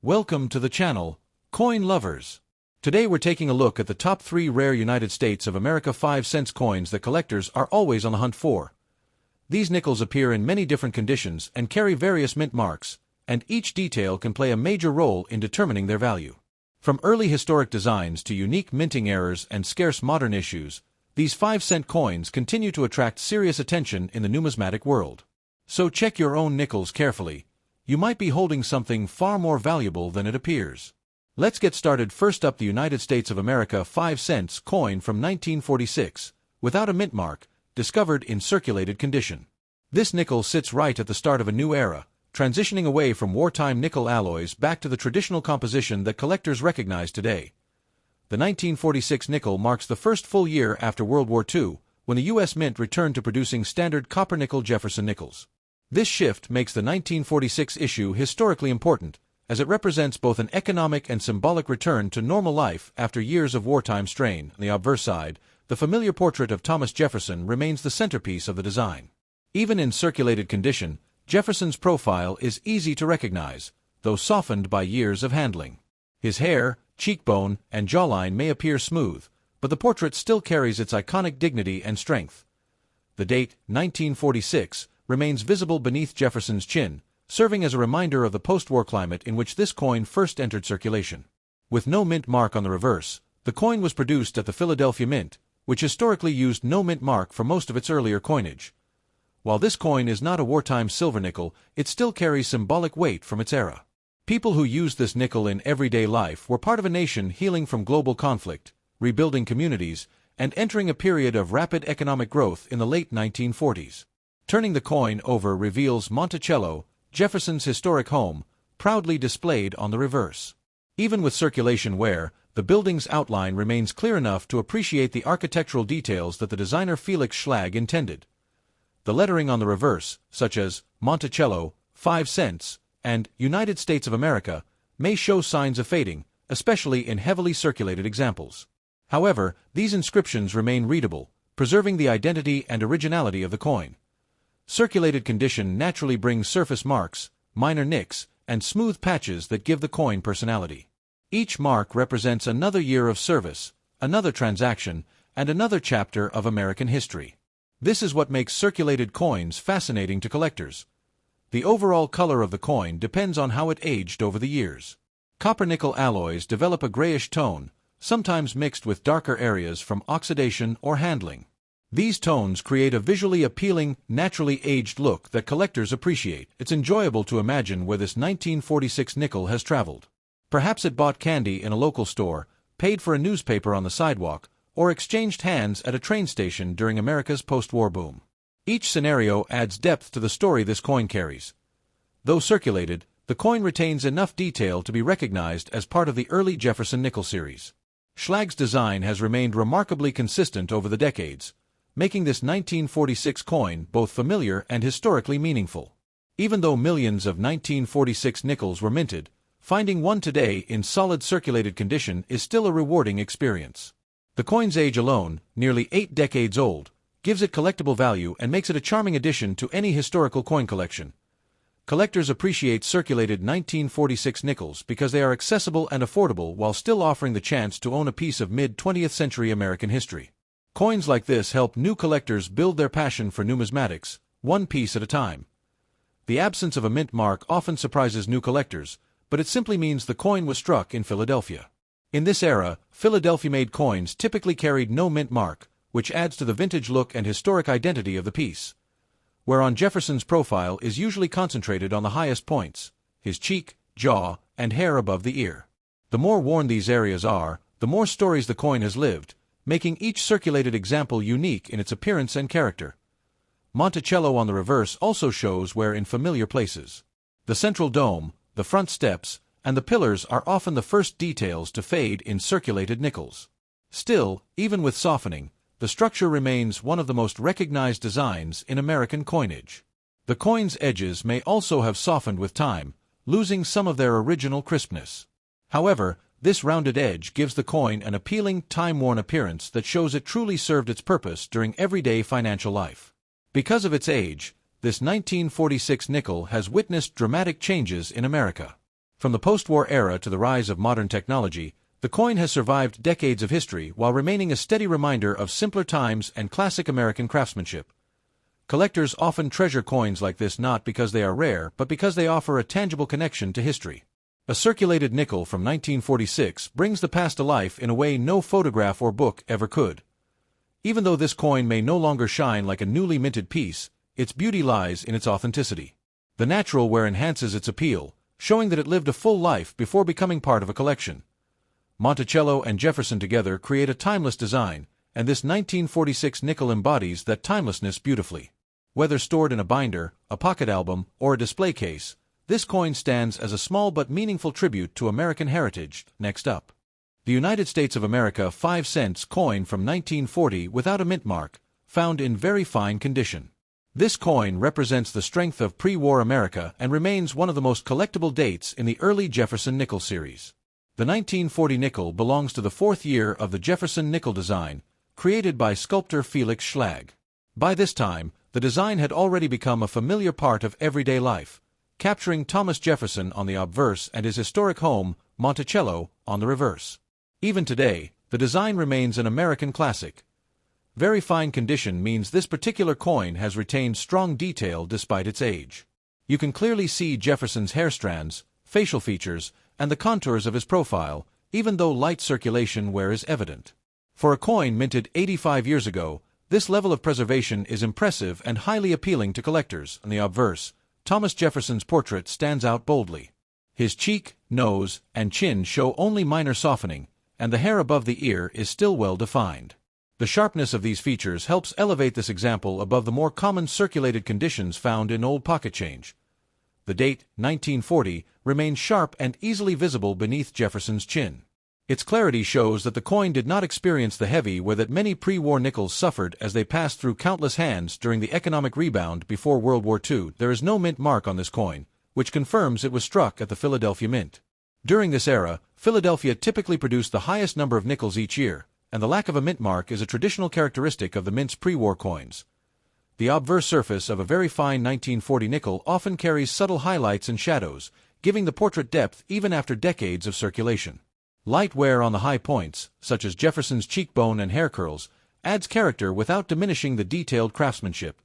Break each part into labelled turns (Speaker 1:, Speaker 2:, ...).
Speaker 1: Welcome to the channel, Coin Lovers. Today we're taking a look at the top 3 rare United States of America 5-cent coins that collectors are always on the hunt for. These nickels appear in many different conditions and carry various mint marks, and each detail can play a major role in determining their value. From early historic designs to unique minting errors and scarce modern issues, these 5-cent coins continue to attract serious attention in the numismatic world. So check your own nickels carefully. You might be holding something far more valuable than it appears. Let's get started. First up, the United States of America 5-cent coin from 1946, without a mint mark, discovered in circulated condition. This nickel sits right at the start of a new era, transitioning away from wartime nickel alloys back to the traditional composition that collectors recognize today. The 1946 nickel marks the first full year after World War II, when the U.S. Mint returned to producing standard copper-nickel Jefferson nickels. This shift makes the 1946 issue historically important, as it represents both an economic and symbolic return to normal life after years of wartime strain. On the obverse side, the familiar portrait of Thomas Jefferson remains the centerpiece of the design. Even in circulated condition, Jefferson's profile is easy to recognize, though softened by years of handling. His hair, cheekbone, and jawline may appear smooth, but the portrait still carries its iconic dignity and strength. The date, 1946, remains visible beneath Jefferson's chin, serving as a reminder of the post-war climate in which this coin first entered circulation. With no mint mark on the reverse, the coin was produced at the Philadelphia Mint, which historically used no mint mark for most of its earlier coinage. While this coin is not a wartime silver nickel, it still carries symbolic weight from its era. People who used this nickel in everyday life were part of a nation healing from global conflict, rebuilding communities, and entering a period of rapid economic growth in the late 1940s. Turning the coin over reveals Monticello, Jefferson's historic home, proudly displayed on the reverse. Even with circulation wear, the building's outline remains clear enough to appreciate the architectural details that the designer Felix Schlag intended. The lettering on the reverse, such as Monticello, 5 cents, and United States of America, may show signs of fading, especially in heavily circulated examples. However, these inscriptions remain readable, preserving the identity and originality of the coin. Circulated condition naturally brings surface marks, minor nicks, and smooth patches that give the coin personality. Each mark represents another year of service, another transaction, and another chapter of American history. This is what makes circulated coins fascinating to collectors. The overall color of the coin depends on how it aged over the years. Copper-nickel alloys develop a grayish tone, sometimes mixed with darker areas from oxidation or handling. These tones create a visually appealing, naturally aged look that collectors appreciate. It's enjoyable to imagine where this 1946 nickel has traveled. Perhaps it bought candy in a local store, paid for a newspaper on the sidewalk, or exchanged hands at a train station during America's post-war boom. Each scenario adds depth to the story this coin carries. Though circulated, the coin retains enough detail to be recognized as part of the early Jefferson nickel series. Schlag's design has remained remarkably consistent over the decades, making this 1946 coin both familiar and historically meaningful. Even though millions of 1946 nickels were minted, finding one today in solid circulated condition is still a rewarding experience. The coin's age alone, nearly 8 decades old, gives it collectible value and makes it a charming addition to any historical coin collection. Collectors appreciate circulated 1946 nickels because they are accessible and affordable while still offering the chance to own a piece of mid-20th century American history. Coins like this help new collectors build their passion for numismatics, one piece at a time. The absence of a mint mark often surprises new collectors, but it simply means the coin was struck in Philadelphia. In this era, Philadelphia-made coins typically carried no mint mark, which adds to the vintage look and historic identity of the piece. Whereon Jefferson's profile is usually concentrated on the highest points, his cheek, jaw, and hair above the ear. The more worn these areas are, the more stories the coin has lived, making each circulated example unique in its appearance and character. Monticello on the reverse also shows wear in familiar places. The central dome, the front steps, and the pillars are often the first details to fade in circulated nickels. Still, even with softening, the structure remains one of the most recognized designs in American coinage. The coin's edges may also have softened with time, losing some of their original crispness. However, this rounded edge gives the coin an appealing, time-worn appearance that shows it truly served its purpose during everyday financial life. Because of its age, this 1946 nickel has witnessed dramatic changes in America. From the post-war era to the rise of modern technology, the coin has survived decades of history while remaining a steady reminder of simpler times and classic American craftsmanship. Collectors often treasure coins like this not because they are rare, but because they offer a tangible connection to history. A circulated nickel from 1946 brings the past to life in a way no photograph or book ever could. Even though this coin may no longer shine like a newly minted piece, its beauty lies in its authenticity. The natural wear enhances its appeal, showing that it lived a full life before becoming part of a collection. Monticello and Jefferson together create a timeless design, and this 1946 nickel embodies that timelessness beautifully. Whether stored in a binder, a pocket album, or a display case, this coin stands as a small but meaningful tribute to American heritage. Next up, the United States of America 5 cents coin from 1940 without a mint mark, found in very fine condition. This coin represents the strength of pre-war America and remains one of the most collectible dates in the early Jefferson nickel series. The 1940 nickel belongs to the fourth year of the Jefferson nickel design, created by sculptor Felix Schlag. By this time, the design had already become a familiar part of everyday life, capturing Thomas Jefferson on the obverse and his historic home, Monticello, on the reverse. Even today, the design remains an American classic. Very fine condition means this particular coin has retained strong detail despite its age. You can clearly see Jefferson's hair strands, facial features, and the contours of his profile, even though light circulation wear is evident. For a coin minted 85 years ago, this level of preservation is impressive and highly appealing to collectors. On the obverse, Thomas Jefferson's portrait stands out boldly. His cheek, nose, and chin show only minor softening, and the hair above the ear is still well defined. The sharpness of these features helps elevate this example above the more common circulated conditions found in old pocket change. The date, 1940, remains sharp and easily visible beneath Jefferson's chin. Its clarity shows that the coin did not experience the heavy wear that many pre-war nickels suffered as they passed through countless hands during the economic rebound before World War II. There is no mint mark on this coin, which confirms it was struck at the Philadelphia Mint. During this era, Philadelphia typically produced the highest number of nickels each year, and the lack of a mint mark is a traditional characteristic of the mint's pre-war coins. The obverse surface of a very fine 1940 nickel often carries subtle highlights and shadows, giving the portrait depth even after decades of circulation. Light wear on the high points, such as Jefferson's cheekbone and hair curls, adds character without diminishing the detailed craftsmanship.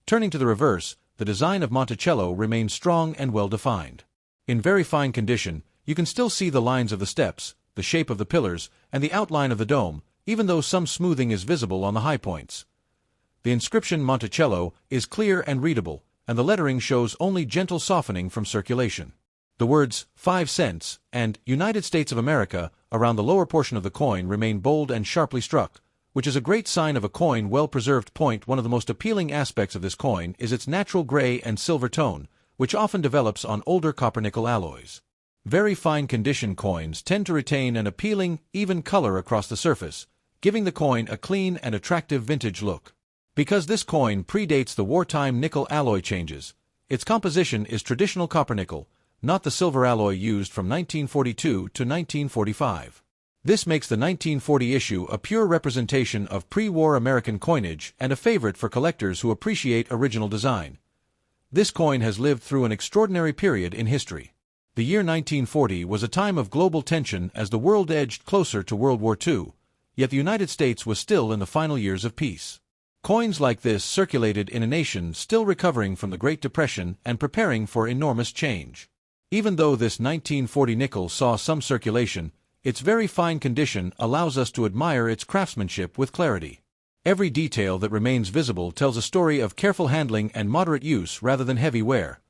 Speaker 1: Turning to the reverse, the design of Monticello remains strong and well-defined. In very fine condition, you can still see the lines of the steps, the shape of the pillars, and the outline of the dome, even though some smoothing is visible on the high points. The inscription Monticello is clear and readable, and the lettering shows only gentle softening from circulation. The words 5 cents and United States of America around the lower portion of the coin remain bold and sharply struck, which is a great sign of a coin well-preserved. One of the most appealing aspects of this coin is its natural gray and silver tone, which often develops on older copper-nickel alloys. Very fine condition coins tend to retain an appealing, even color across the surface, giving the coin a clean and attractive vintage look. Because this coin predates the wartime nickel alloy changes, its composition is traditional copper-nickel, not the silver alloy used from 1942 to 1945. This makes the 1940 issue a pure representation of pre-war American coinage and a favorite for collectors who appreciate original design. This coin has lived through an extraordinary period in history. The year 1940 was a time of global tension as the world edged closer to World War II, yet the United States was still in the final years of peace. Coins like this circulated in a nation still recovering from the Great Depression and preparing for enormous change. Even though this 1940 nickel saw some circulation, its very fine condition allows us to admire its craftsmanship with clarity. Every detail that remains visible tells a story of careful handling and moderate use rather than heavy wear.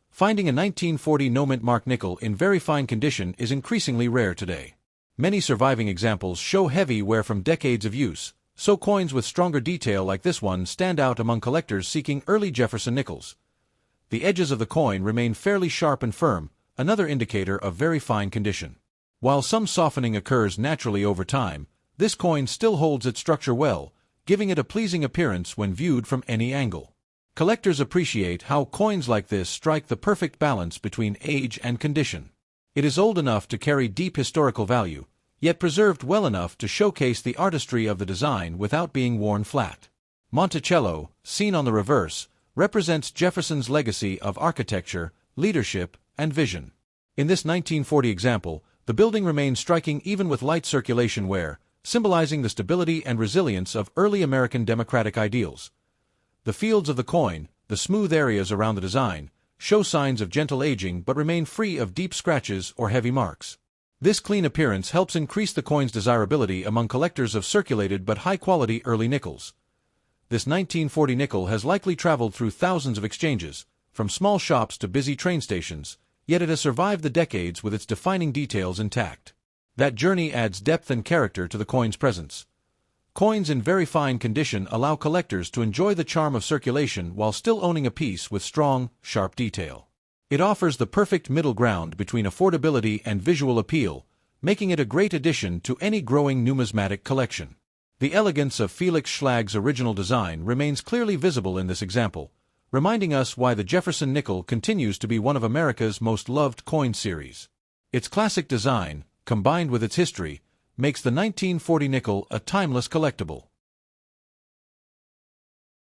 Speaker 1: Finding a 1940 no-mint mark nickel in very fine condition is increasingly rare today. Many surviving examples show heavy wear from decades of use, so coins with stronger detail like this one stand out among collectors seeking early Jefferson nickels. The edges of the coin remain fairly sharp and firm, another indicator of very fine condition. While some softening occurs naturally over time, this coin still holds its structure well, giving it a pleasing appearance when viewed from any angle. Collectors appreciate how coins like this strike the perfect balance between age and condition. It is old enough to carry deep historical value, yet preserved well enough to showcase the artistry of the design without being worn flat. Monticello, seen on the reverse, represents Jefferson's legacy of architecture, leadership, and vision. In this 1940 example, the building remains striking even with light circulation wear, symbolizing the stability and resilience of early American democratic ideals. The fields of the coin, the smooth areas around the design, show signs of gentle aging but remain free of deep scratches or heavy marks. This clean appearance helps increase the coin's desirability among collectors of circulated but high-quality early nickels. This 1940 nickel has likely traveled through thousands of exchanges, from small shops to busy train stations, yet it has survived the decades with its defining details intact. That journey adds depth and character to the coin's presence. Coins in very fine condition allow collectors to enjoy the charm of circulation while still owning a piece with strong, sharp detail. It offers the perfect middle ground between affordability and visual appeal, making it a great addition to any growing numismatic collection. The elegance of Felix Schlag's original design remains clearly visible in this example, reminding us why the Jefferson nickel continues to be one of America's most loved coin series. Its classic design, combined with its history, makes the 1940 nickel a timeless collectible.